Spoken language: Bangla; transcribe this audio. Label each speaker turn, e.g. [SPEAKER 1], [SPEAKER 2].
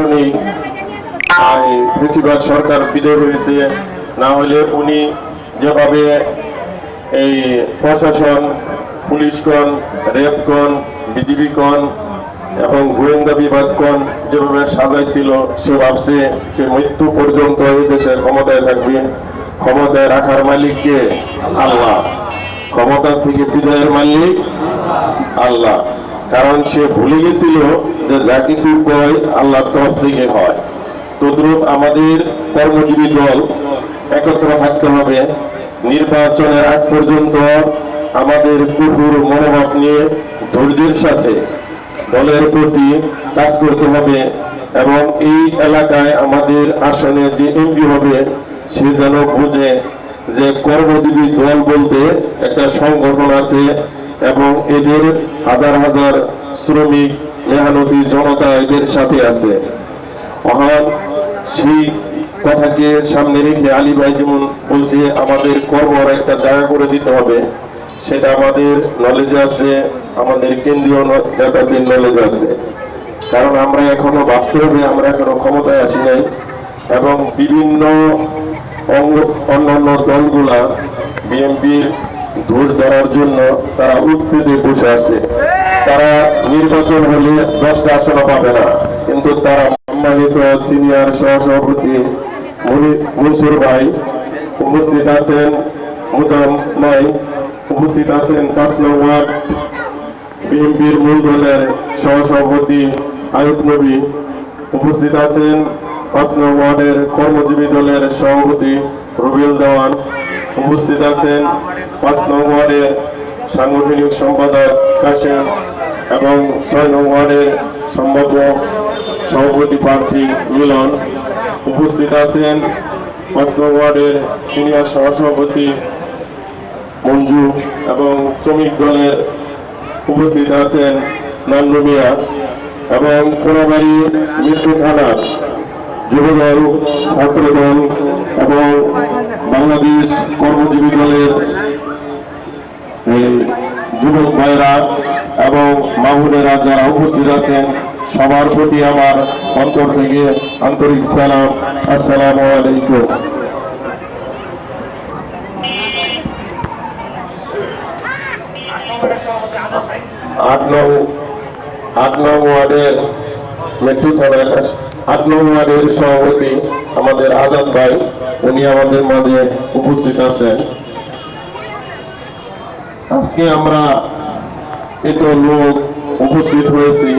[SPEAKER 1] কারণেই ফেসিবাদ সরকার বিদায় হয়েছে। না হলে উনি যেভাবে এই প্রশাসন, পুলিশগণ, র্যাবগণ, বিজিবিগণ এবং গোয়েন্দা বিভাগগণ যেভাবে সাজাইছিল, সে ভাবছে সে মৃত্যু পর্যন্ত এই দেশের ক্ষমতায় থাকবে। ক্ষমতায় রাখার মালিককে আল্লাহ, ক্ষমতা থেকে বিদায়ের মালিক আল্লাহ। কারণ সে ভুলে গেছিল যে যা কিছু কয় আল্লাহর তরফ থেকে হয়। তদ্রূপ আমাদের কর্মজীবী দল একত্র থাকতে হবে। নির্বাচনের আগ পর্যন্ত আমাদের কঠোর মনোভাব নিয়ে ধৈর্যের সাথে দলের প্রতি কাজ করতে হবে এবং এই এলাকায় আমাদের আসনে যে এমপি হবে সে যেন বুঝে যে কর্মজীবী দল বলতে একটা সংগঠন আছে এবং এদের হাজার হাজার শ্রমিক, মেহনতি জনতা এদের সাথে আছে। মহান সেই কথাকে সামনে রেখে আলী ভাই যেমন বলছে আমাদের কর্মর একটা জায়গা করে দিতে হবে, সেটা আমাদের নলেজে আছে, আমাদের কেন্দ্রীয় নেতাদের নলেজে আছে। কারণ আমরা এখনো ভাবতে হবে আমরা এখনো ক্ষমতায় আসি নাই এবং বিভিন্ন অন্যান্য দলগুলা বিএনপির দোষ ধরার জন্য তারা উৎপেতে বসে আছে। তারা নির্বাচন হলে 10টা আসন পাবে না, কিন্তু তারা সম্মানিত সিনিয়র সহসভাপতি মনসুর ভাই উপস্থিত আছেন, মুতাম নাই উপস্থিত আছেন 5 নং ওয়ার্ড বিএনপির মূল দলের সহসভাপতি আয়ুব নবী, উপস্থিত আছেন 5 নং ওয়ার্ডের কর্মজীবী দলের সভাপতি রবিউল দেওয়ান, উপস্থিত আছেন 5 নং ওয়ার্ডের সাংগঠনিক সম্পাদক কাশেম এবং 6 নং ওয়ার্ডের সম্ভাব্য সভাপতি প্রার্থী মিলন, উপস্থিত আছেন 5 নং ওয়ার্ডের সিনিয়র সহসভাপতি মঞ্জু এবং শ্রমিক দলের উপস্থিত আছেন নান্নু মিয়া এবং কোনাবাড়ি মিরপুর থানার যুবদল, ছাত্রদল এবং বাংলাদেশ কর্মজীবী দলের যুবক ভাইরা এবং মাহুনেরা যারা উপস্থিত আছেন সবার প্রতি আমার অন্তর থেকে আন্তরিক সালাম। আসসালামু আলাইকুম। 8 নং ওয়ার্ডের মেট্রো থানার 8 নং ওয়ার্ডের সভাপতি আমাদের আজাদ ভাই, উনি আমাদের মাঝে উপস্থিত আছেন। আজকে আমরা এত লোক উপস্থিত হয়েছি।